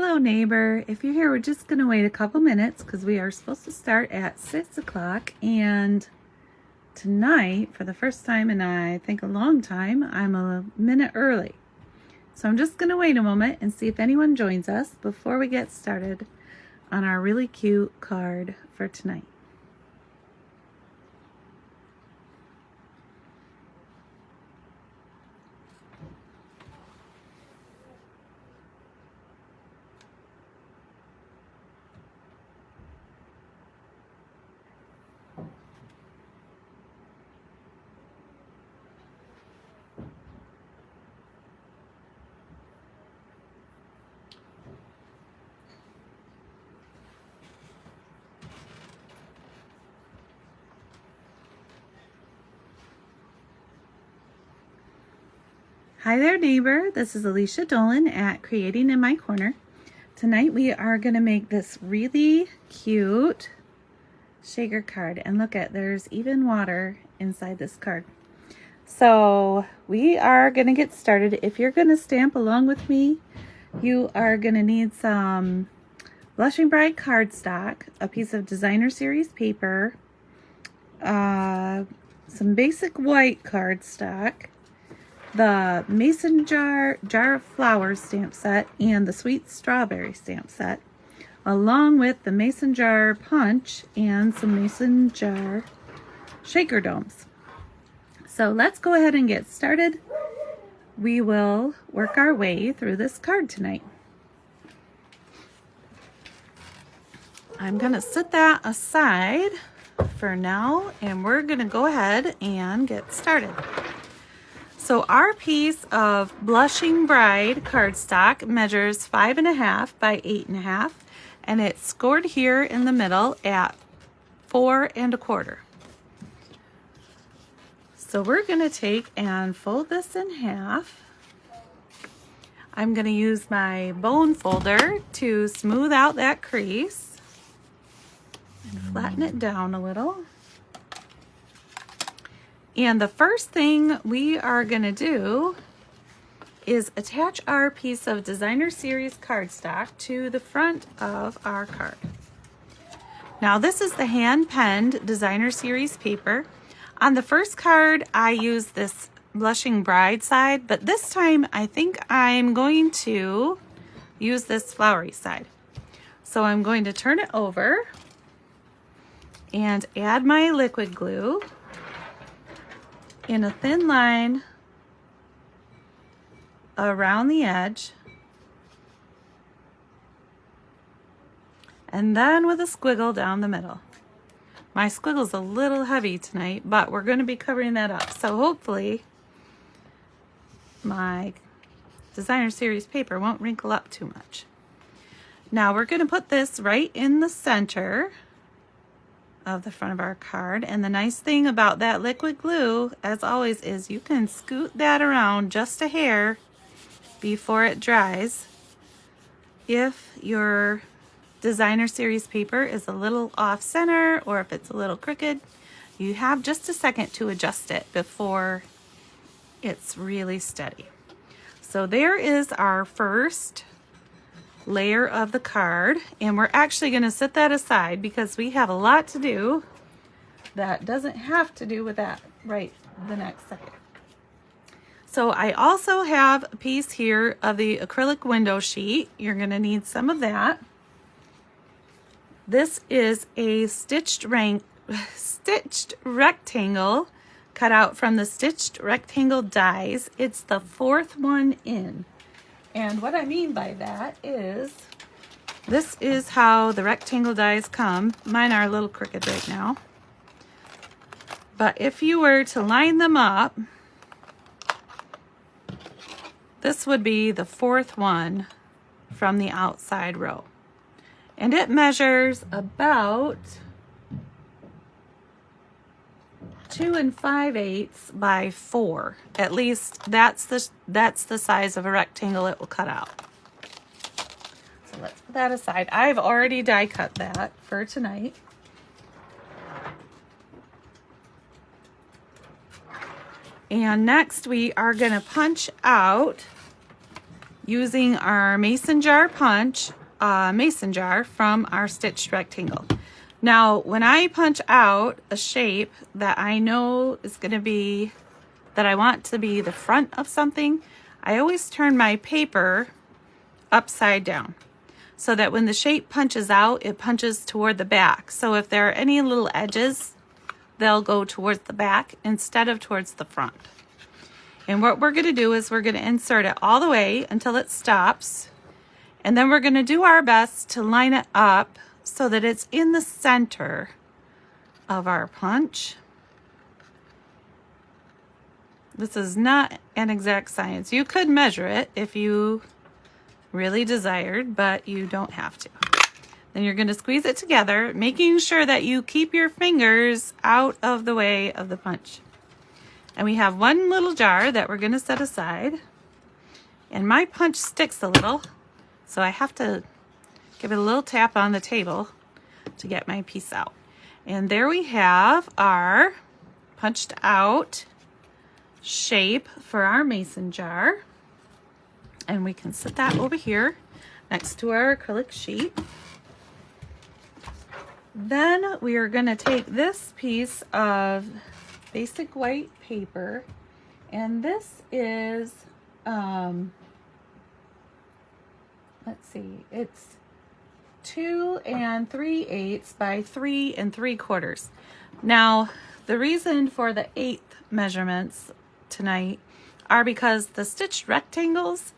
Hello neighbor, if you're here, we're just going to wait a couple minutes because we are supposed to start at 6 o'clock, and tonight, for the first time in I think a long time, I'm a minute early. So I'm just going to wait a moment and see if anyone joins us before we get started on our really cute card for tonight. Hi there neighbor, this is Alicia Dolan at Creating in My Corner. Tonight we are going to make this really cute shaker card, and look at, there's even water inside this card. So we are going to get started. If you're going to stamp along with me, you are going to need some Blushing Bride cardstock, a piece of designer series paper, some basic white cardstock, the mason jar of flowers stamp set, and the sweet strawberry stamp set, along with the mason jar punch and some mason jar shaker domes. So let's go ahead and get started. We will work our way through this card tonight. I'm going to set that aside for now, and we're going to go ahead and get started. So our piece of Blushing Bride cardstock measures 5.5 by 8.5, and it's scored here in the middle at 4 1/4. So we're going to take and fold this in half. I'm going to use my bone folder to smooth out that crease and flatten it down a little. And the first thing we are going to do is attach our piece of designer series cardstock to the front of our card. Now this is the hand-penned designer series paper. On the first card I used this Blushing Bride side, but this time I think I'm going to use this flowery side. So I'm going to turn it over and add my liquid glue in a thin line around the edge, and then with a squiggle down the middle. My squiggle's a little heavy tonight, but we're going to be covering that up, so hopefully my designer series paper won't wrinkle up too much. Now we're going to put this right in the center of the front of our card, and the nice thing about that liquid glue, as always, is you can scoot that around just a hair before it dries. If your designer series paper is a little off center, or if it's a little crooked, you have just a second to adjust it before it's really steady. So there is our first layer of the card, and we're actually going to set that aside because we have a lot to do that doesn't have to do with that right the next second. So I also have a piece here of the acrylic window sheet. You're going to need some of that. This is a stitched rectangle cut out from the stitched rectangle dies. It's the 4th one in. And what I mean by that is, this is how the rectangle dies come. Mine are a little crooked right now. But if you were to line them up, this would be the 4th one from the outside row. And it measures about 2 5/8 by 4. At least that's the size of a rectangle it will cut out. So let's put that aside. I've already die cut that for tonight. And next we are going to punch out using our mason jar punch, mason jar from our stitched rectangle. Now, when I punch out a shape that I know is going to be, that I want to be the front of something, I always turn my paper upside down so that when the shape punches out, it punches toward the back. So if there are any little edges, they'll go towards the back instead of towards the front. And what we're going to do is we're going to insert it all the way until it stops. And then we're going to do our best to line it up so that it's in the center of our punch. This is not an exact science. You could measure it if you really desired, but you don't have to. Then you're going to squeeze it together, making sure that you keep your fingers out of the way of the punch. And we have one little jar that we're going to set aside. And my punch sticks a little, so I have to give it a little tap on the table to get my piece out. And there we have our punched out shape for our mason jar. And we can set that over here next to our acrylic sheet. Then we are going to take this piece of basic white paper, and this is, let's see, it's 2 3/8 by 3 3/4. Now, the reason for the 1/8 measurements tonight are because the stitched rectangles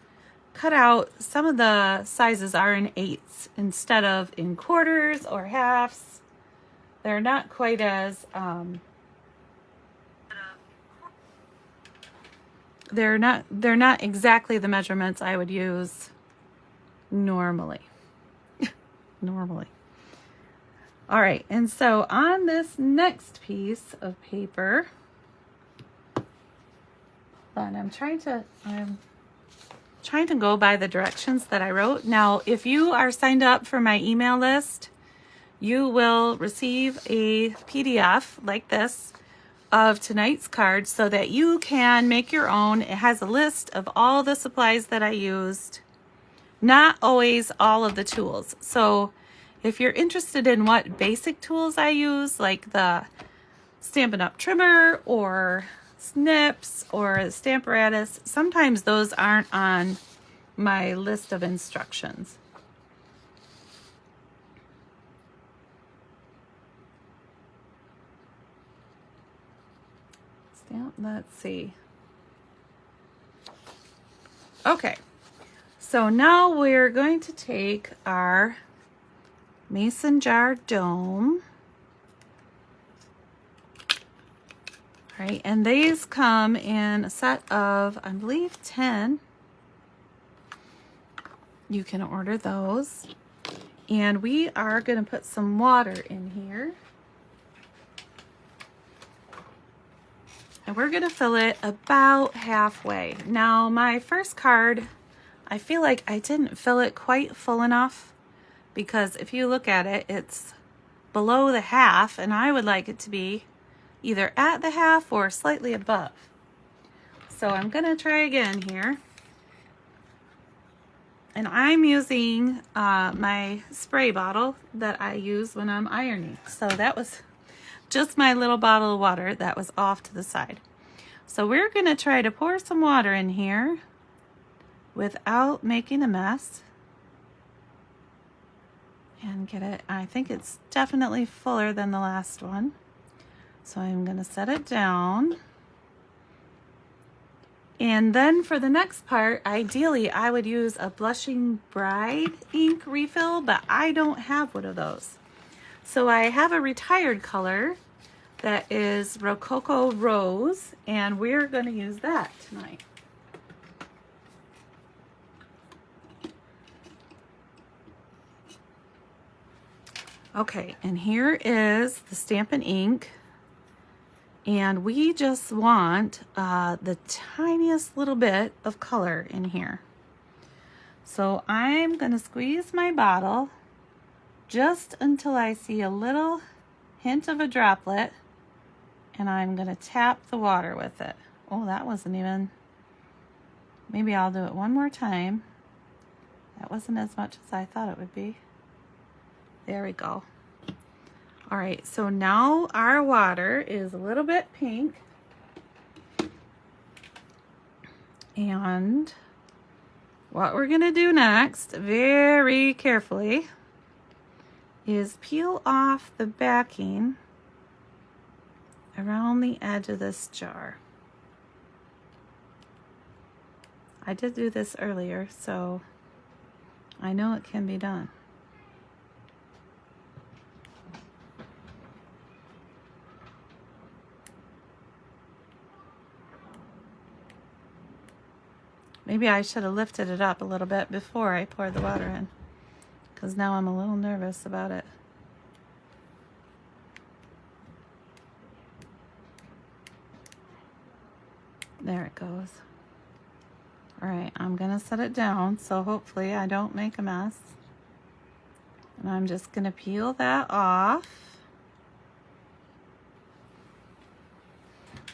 cut out, some of the sizes are in 1/8 instead of in quarters or halves. They're not quite as, they're not exactly the measurements I would use normally. All right, and so on this next piece of paper, and I'm trying to go by the directions that I wrote. Now, if you are signed up for my email list, you will receive a PDF like this of tonight's card so that you can make your own. It has a list of all the supplies that I used, not always all of the tools. So if you're interested in what basic tools I use, like the Stampin' Up! Trimmer or snips or Stamparatus, sometimes those aren't on my list of instructions. Let's see. Okay, so now we're going to take our mason jar dome. All right, and these come in a set of, I believe, 10. You can order those. And we are going to put some water in here. And we're going to fill it about halfway. Now, my first card, I feel like I didn't fill it quite full enough, because if you look at it, it's below the half, and I would like it to be either at the half or slightly above. So I'm going to try again here. And I'm using my spray bottle that I use when I'm ironing. So that was just my little bottle of water that was off to the side. So we're going to try to pour some water in here without making a mess. And get it, I think it's definitely fuller than the last one. So I'm going to set it down. And then for the next part, ideally I would use a Blushing Bride ink refill, but I don't have one of those. So I have a retired color that is Rococo Rose, and we're going to use that tonight. Okay, and here is the Stampin' Ink, and we just want the tiniest little bit of color in here. So I'm going to squeeze my bottle just until I see a little hint of a droplet, and I'm going to tap the water with it. Oh, that wasn't even, maybe I'll do it one more time. That wasn't as much as I thought it would be. There we go. All right, so now our water is a little bit pink. And what we're gonna do next, very carefully, is peel off the backing around the edge of this jar. I did do this earlier, so I know it can be done. Maybe I should have lifted it up a little bit before I poured the water in, because now I'm a little nervous about it. There it goes. All right, I'm gonna set it down so hopefully I don't make a mess. And I'm just gonna peel that off.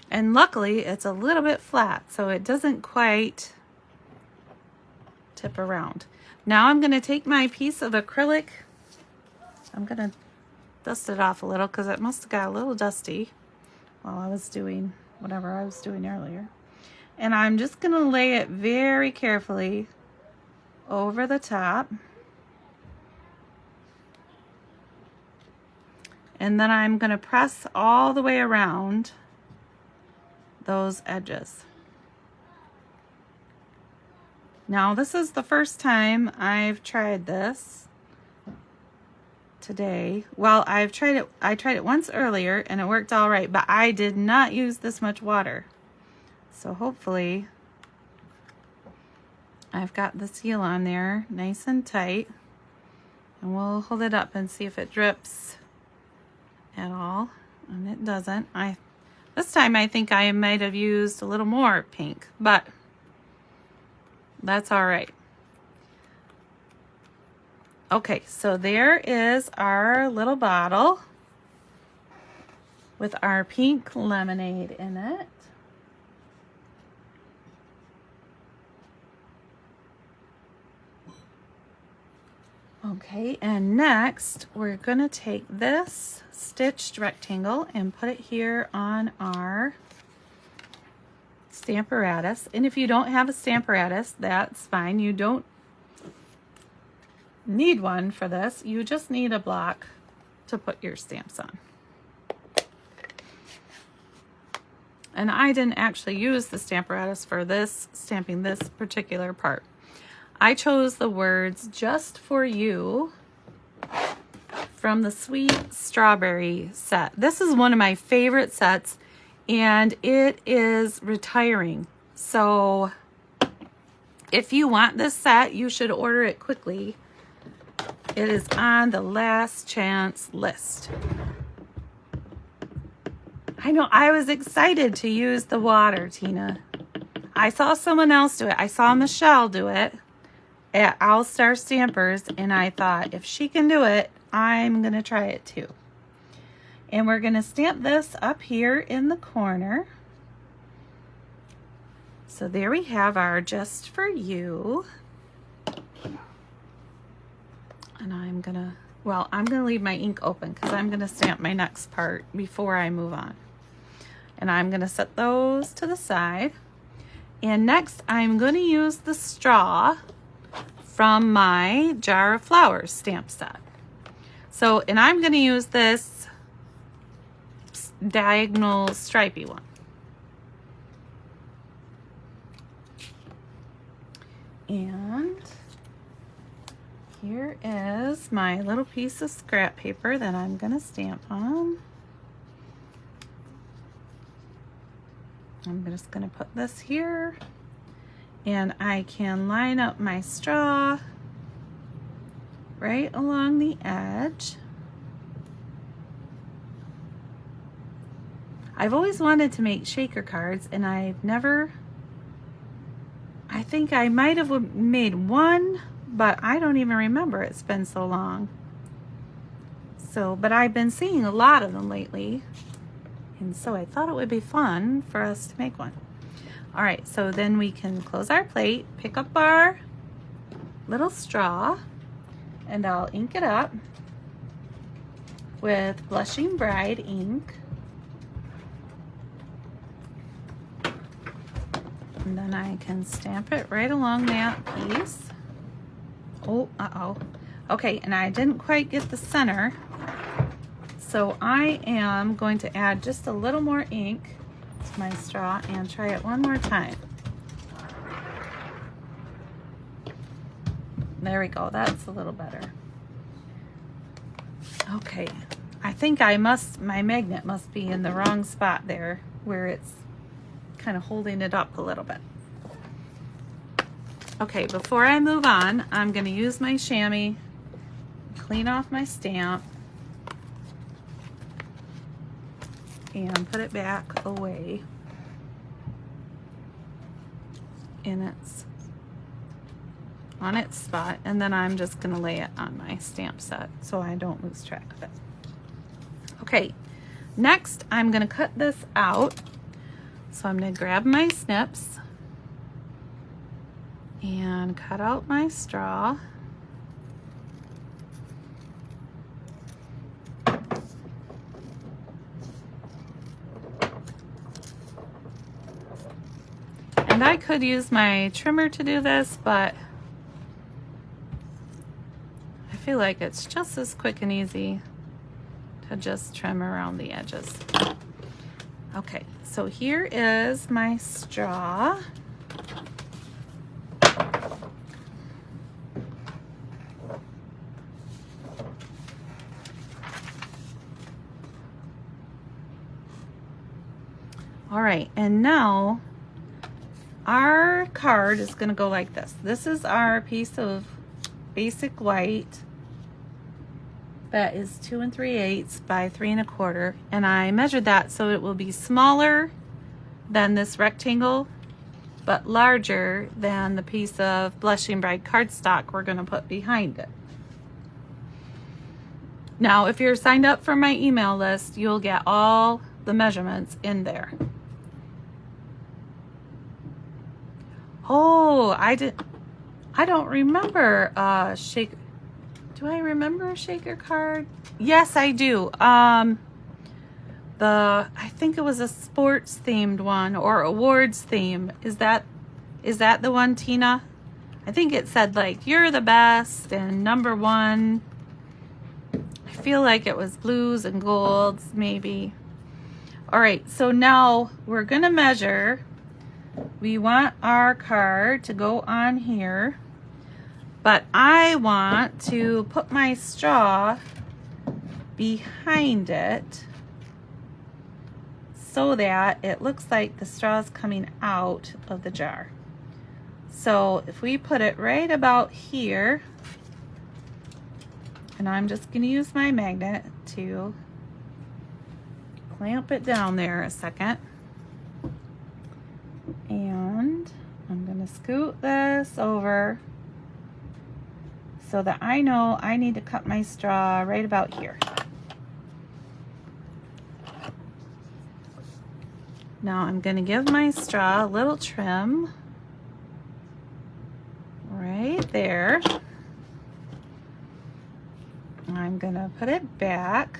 And luckily it's a little bit flat, so it doesn't quite tip around. Now I'm gonna take my piece of acrylic. I'm gonna dust it off a little because it must have got a little dusty while I was doing whatever I was doing earlier. And I'm just gonna lay it very carefully over the top. And then I'm gonna press all the way around those edges. Now this is the first time I've tried this today. Well, I tried it once earlier and it worked all right, but I did not use this much water. So hopefully I've got the seal on there nice and tight, and we'll hold it up and see if it drips at all. And it doesn't. This time I think I might have used a little more pink, but that's all right. Okay, so there is our little bottle with our pink lemonade in it. Okay, and next we're gonna take this stitched rectangle and put it here on our Stamparatus. And if you don't have a Stamparatus, that's fine. You don't need one for this. You just need a block to put your stamps on. And I didn't actually use the Stamparatus for this, stamping this particular part. I chose the words "Just for You" from the Sweet Strawberry set. This is one of my favorite sets, and it is retiring. So if you want this set, you should order it quickly. It is on the last chance list. I know, I was excited to use the water, Tina. I saw someone else do it. I saw Michelle do it at All Star Stampers, and I thought, if she can do it, I'm gonna try it too. And we're gonna stamp this up here in the corner. So there we have our "Just for You." And I'm gonna leave my ink open because I'm gonna stamp my next part before I move on. And I'm gonna set those to the side. And next I'm gonna use the straw from my Jar of Flowers stamp set. So, and I'm gonna use this diagonal stripy one. And here is my little piece of scrap paper that I'm gonna stamp on. I'm just gonna put this here, and I can line up my straw right along the edge. I've always wanted to make shaker cards, and I've never, I think I might have made one, but I don't even remember. It's been so long. So, but I've been seeing a lot of them lately, and so I thought it would be fun for us to make one. All right, so then we can close our plate, pick up our little straw and I'll ink it up with Blushing Bride ink. And then I can stamp it right along that piece. Oh, uh-oh. Okay, and I didn't quite get the center, so I am going to add just a little more ink to my straw and try it one more time. There we go, that's a little better. Okay, I think my magnet must be in the wrong spot there, where it's kind of holding it up a little bit. Okay, before I move on, I'm going to use my chamois, clean off my stamp, and put it back away on its spot, and then I'm just going to lay it on my stamp set so I don't lose track of it. Okay, next I'm going to cut this out. So I'm going to grab my snips and cut out my straw. And I could use my trimmer to do this, but I feel like it's just as quick and easy to just trim around the edges. Okay, so here is my straw. All right, and now our card is going to go like this. This is our piece of basic white that is 2 3/8 by 3 1/4, and I measured that so it will be smaller than this rectangle but larger than the piece of Blushing Bride cardstock we're going to put behind it. Now if you're signed up for my email list, you'll get all the measurements in there. Oh, I don't remember shaker. Do I remember a shaker card? Yes, I do. I think it was a sports themed one or awards theme. Is that the one, Tina? I think it said like you're the best and #1. I feel like it was blues and golds, maybe. All right, so now we're gonna measure. We want our card to go on here, but I want to put my straw behind it so that it looks like the straw is coming out of the jar. So if we put it right about here, and I'm just going to use my magnet to clamp it down there a second. And I'm going to scoot this over so that I know I need to cut my straw right about here. Now I'm going to give my straw a little trim right there. I'm going to put it back.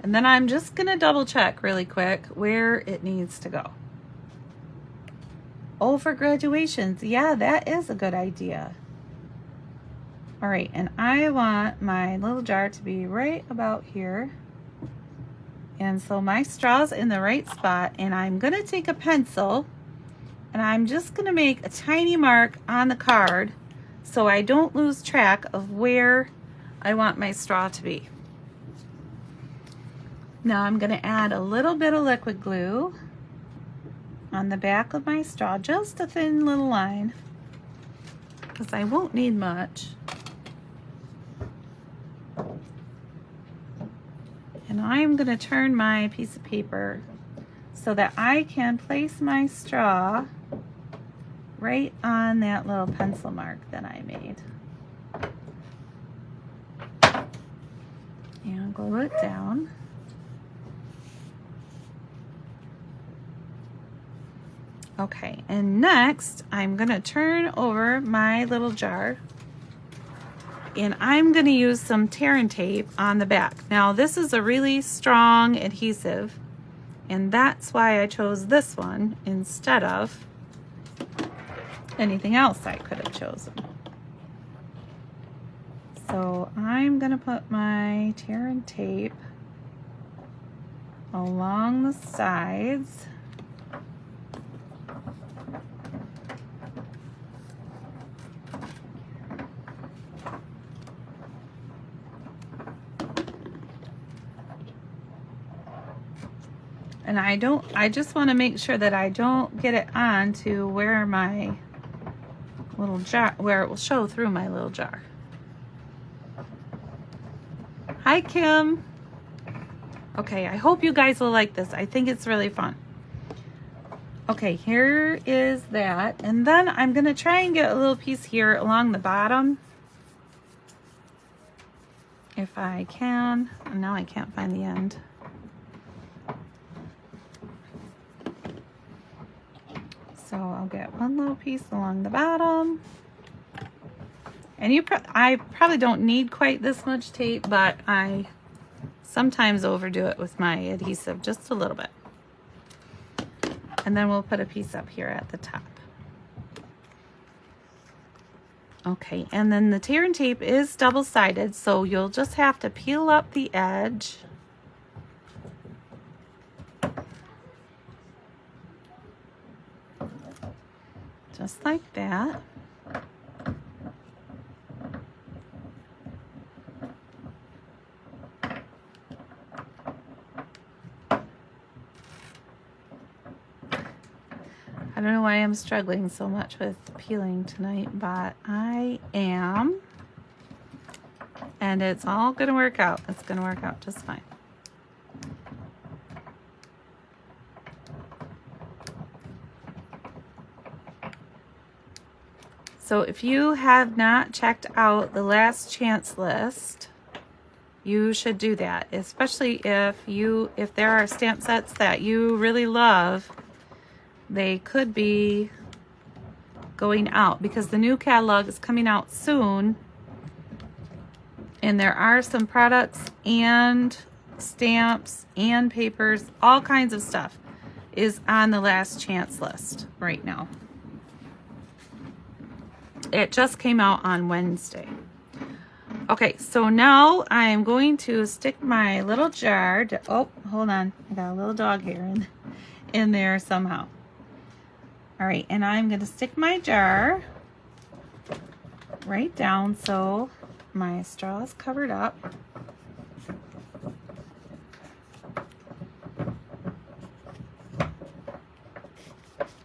And then I'm just going to double check really quick where it needs to go. Oh, for graduations. Yeah, that is a good idea. All right, and I want my little jar to be right about here. And so my straw's in the right spot, and I'm going to take a pencil and I'm just going to make a tiny mark on the card so I don't lose track of where I want my straw to be. Now I'm going to add a little bit of liquid glue on the back of my straw, just a thin little line, because I won't need much. And I'm going to turn my piece of paper so that I can place my straw right on that little pencil mark that I made. And glue it down. Okay, and next I'm gonna turn over my little jar and I'm gonna use some tear tape on the back. Now this is a really strong adhesive and that's why I chose this one instead of anything else I could have chosen. So I'm gonna put my tear tape along the sides. And I just want to make sure that I don't get it on to where my little jar, where it will show through my little jar. Hi, Kim. Okay, I hope you guys will like this. I think it's really fun. Okay, here is that. And then I'm going to try and get a little piece here along the bottom. If I can. And now I can't find the end. So I'll get one little piece along the bottom. And I probably don't need quite this much tape, but I sometimes overdo it with my adhesive just a little bit. And then we'll put a piece up here at the top. Okay, and then the tear tape is double-sided, so you'll just have to peel up the edge. Just like that. I don't know why I'm struggling so much with peeling tonight, but I am. And it's all gonna work out. It's gonna work out just fine. So if you have not checked out the last chance list, you should do that, especially if there are stamp sets that you really love. They could be going out because the new catalog is coming out soon, and there are some products and stamps and papers, all kinds of stuff is on the last chance list right now. It just came out on Wednesday. Okay, so now I'm going to stick my little jar to, oh, hold on, I got a little dog hair in there somehow. All right, and I'm going to stick my jar right down so my straw is covered up.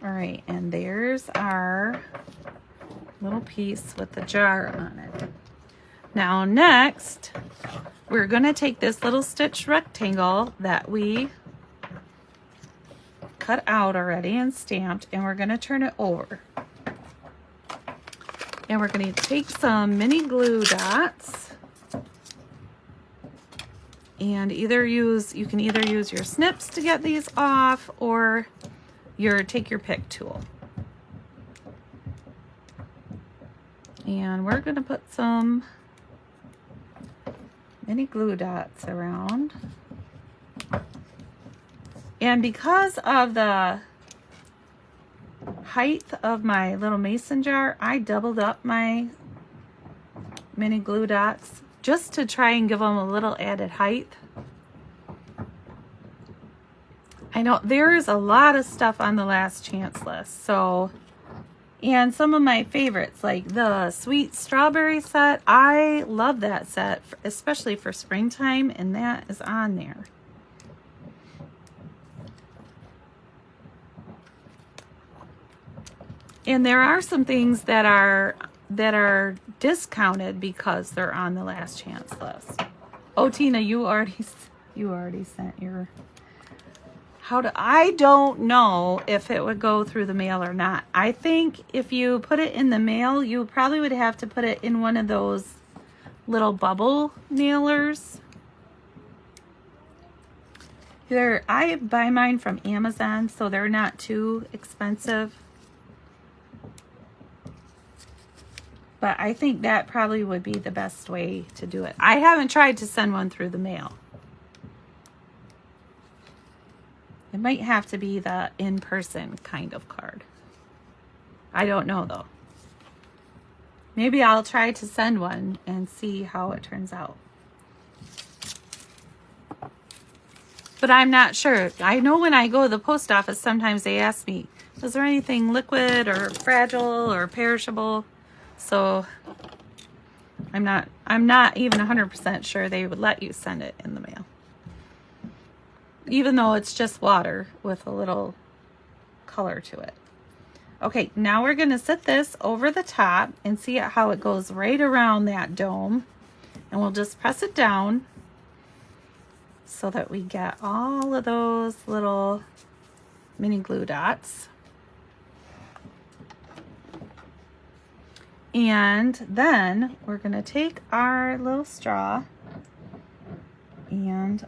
All right, and there's our little piece with the jar on it. Now next, we're going to take this little stitch rectangle that we cut out already and stamped, and we're going to turn it over. And we're going to take some mini glue dots and you can either use your snips to get these off or take your pick tool. And we're going to put some mini glue dots around. And because of the height of my little mason jar, I doubled up my mini glue dots just to try and give them a little added height. I know there's a lot of stuff on the last chance list, so, and some of my favorites like the sweet strawberry set. I love that set, especially for springtime, and that is on there. And there are some things that are discounted because they're on the last chance list. Oh, Tina, you already sent your. I don't know if it would go through the mail or not. I think if you put it in the mail, you probably would have to put it in one of those little bubble mailers. I buy mine from Amazon, so they're not too expensive. But I think that probably would be the best way to do it. I haven't tried to send one through the mail. It might have to be the in-person kind of card. I don't know though. Maybe I'll try to send one and see how it turns out. But I'm not sure. I know when I go to the post office, sometimes they ask me, is there anything liquid or fragile or perishable? So I'm not even 100% sure they would let you send it in the mail. Even though it's just water with a little color to it. Okay, now we're going to set this over the top and see how it goes right around that dome. And we'll just press it down so that we get all of those little mini glue dots. And then we're going to take our little straw and,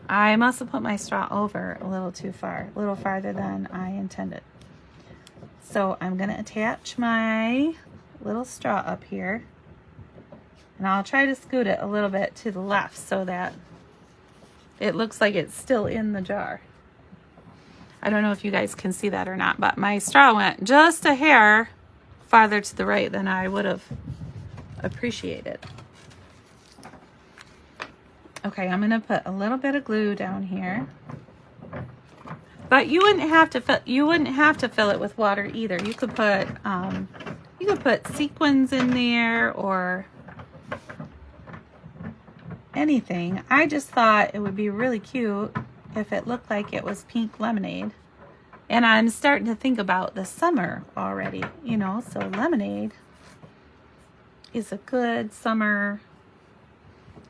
I must have put my straw over a little too far, a little farther than I intended. So I'm going to attach my little straw up here, and I'll try to scoot it a little bit to the left so that it looks like it's still in the jar. I don't know if you guys can see that or not, but my straw went just a hair farther to the right than I would have appreciated. Okay, I'm going to put a little bit of glue down here. But you wouldn't have to fill it with water either. You could put sequins in there or anything. I just thought it would be really cute if it looked like it was pink lemonade. And I'm starting to think about the summer already, you know, so lemonade is a good summer.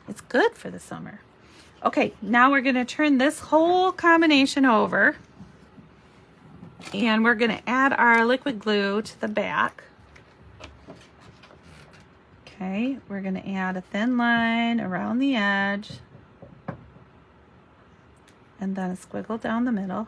It's good for the summer. Okay, now we're going to turn this whole combination over. And we're going to add our liquid glue to the back. Okay, we're going to add a thin line around the edge. And then a squiggle down the middle.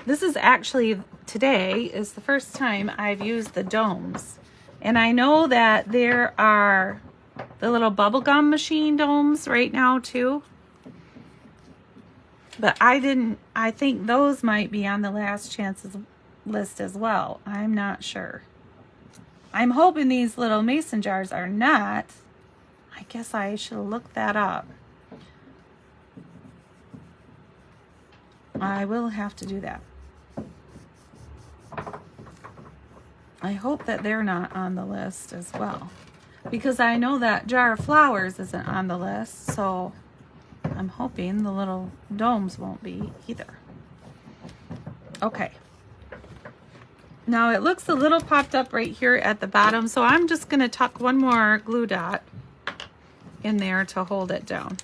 This is actually, today is the first time I've used the domes. And I know that there are the little bubblegum machine domes right now too. But I think those might be on the last chances list as well. I'm not sure. I'm hoping these little mason jars are not. I guess I should look that up. I will have to do that. I hope that they're not on the list as well, because I know that jar of flowers isn't on the list, so I'm hoping the little domes won't be either. Okay. Now it looks a little popped up right here at the bottom, so I'm just going to tuck one more glue dot in there to hold it down.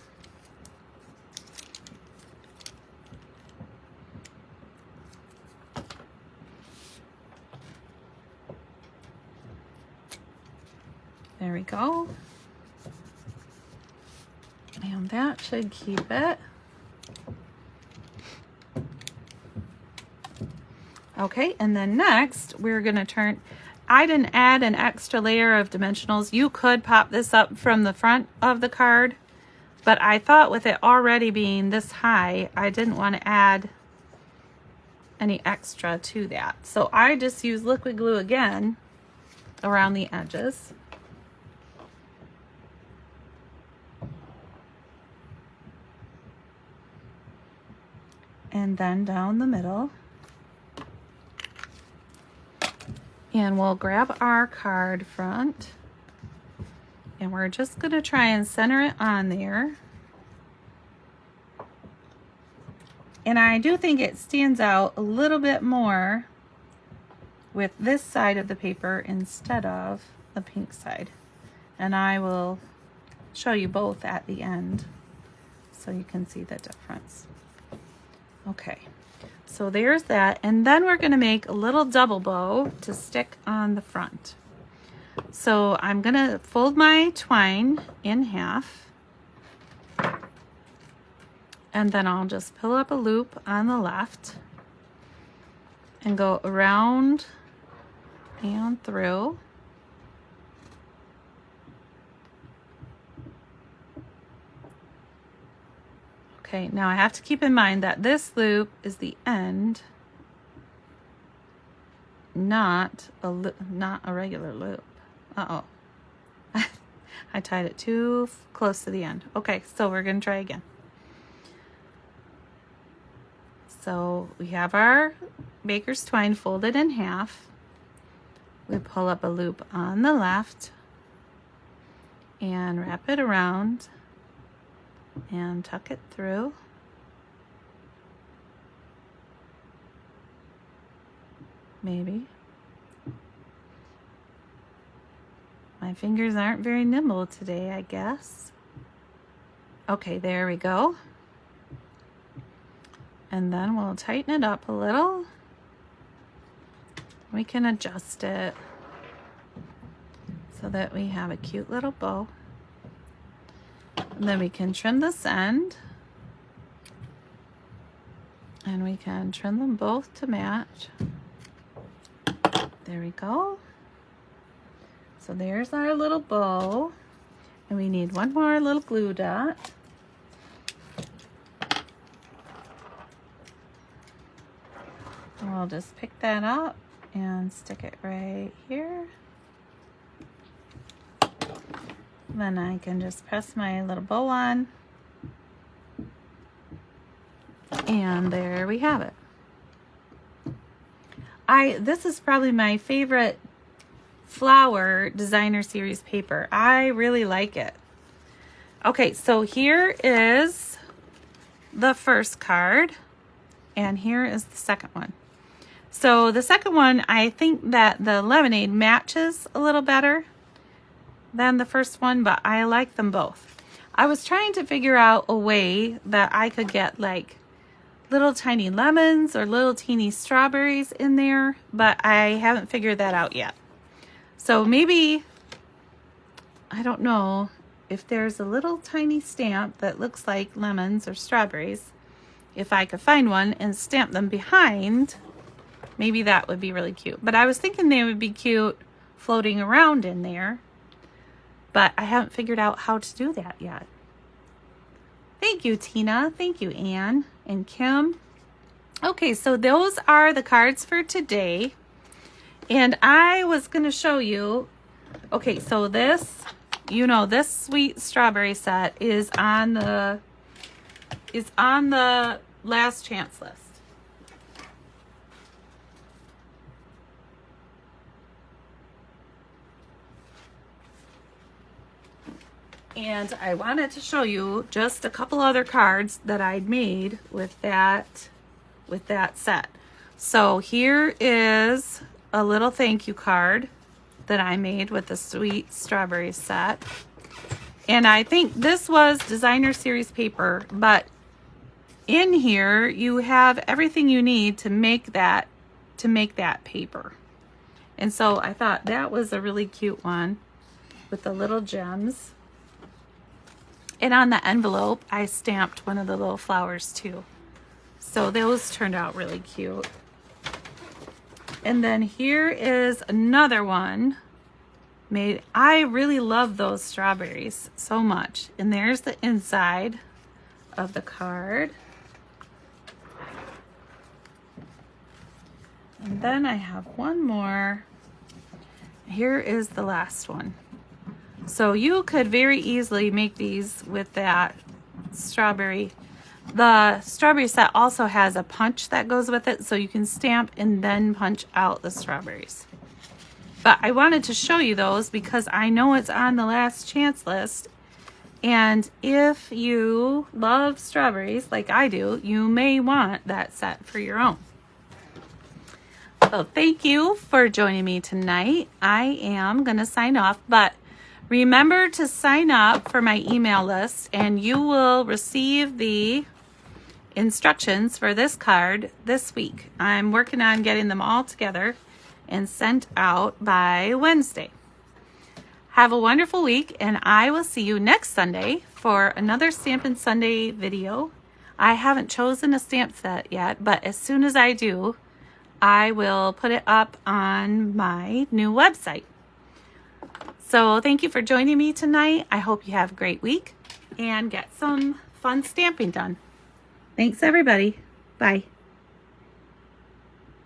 There we go. And that should keep it. Okay, and then next we're going to turn, I didn't add an extra layer of dimensionals. You could pop this up from the front of the card, but I thought with it already being this high, I didn't want to add any extra to that. So I just use liquid glue again around the edges. And then down the middle. And we'll grab our card front. And we're just going to try and center it on there. And I do think it stands out a little bit more with this side of the paper instead of the pink side. And I will show you both at the end so you can see the difference. Okay, so there's that. And then we're going to make a little double bow to stick on the front. So I'm gonna fold my twine in half, and then I'll just pull up a loop on the left and go around and through. Okay, now I have to keep in mind that this loop is the end, not a regular loop. Uh-oh. I tied it too close to the end. Okay, so we're gonna try again. So we have our baker's twine folded in half. We pull up a loop on the left and wrap it around and tuck it through. Maybe. My fingers aren't very nimble today, I guess. Okay, there we go. And then we'll tighten it up a little. We can adjust it so that we have a cute little bow. And then we can trim this end. And we can trim them both to match. There we go. So there's our little bow. And we need one more little glue dot. And we'll just pick that up and stick it right here. Then I can just press my little bow on. And there we have it. This is probably my favorite flower designer series paper. I really like it. Okay, so here is the first card, and here is the second one. So the second one, I think that the lemonade matches a little better than the first one, but I like them both. I was trying to figure out a way that I could get like little tiny lemons or little teeny strawberries in there, but I haven't figured that out yet. So maybe, I don't know, if there's a little tiny stamp that looks like lemons or strawberries, if I could find one and stamp them behind, maybe that would be really cute. But I was thinking they would be cute floating around in there, but I haven't figured out how to do that yet. Thank you, Tina. Thank you, Anne and Kim. Okay, so those are the cards for today. And I was going to show you, okay, so this, you know, this sweet strawberry set is on the last chance list. And I wanted to show you just a couple other cards that I'd made with that set. So here is a little thank you card that I made with the sweet strawberry set. And I think this was designer series paper, but in here you have everything you need to make that paper. And so I thought that was a really cute one with the little gems. And on the envelope, I stamped one of the little flowers too. So those turned out really cute. And then here is another one made. I really love those strawberries so much. And there's the inside of the card. And then I have one more. Here is the last one. So you could very easily make these with that strawberry. The strawberry set also has a punch that goes with it, so you can stamp and then punch out the strawberries. But I wanted to show you those because I know it's on the last chance list. And if you love strawberries like I do, you may want that set for your own. So thank you for joining me tonight. I am going to sign off, but remember to sign up for my email list and you will receive the instructions for this card this week. I'm working on getting them all together and sent out by Wednesday. Have a wonderful week, and I will see you next Sunday for another Stampin' Sunday video. I haven't chosen a stamp set yet, but as soon as I do, I will put it up on my new website. So thank you for joining me tonight. I hope you have a great week and get some fun stamping done. Thanks, everybody. Bye.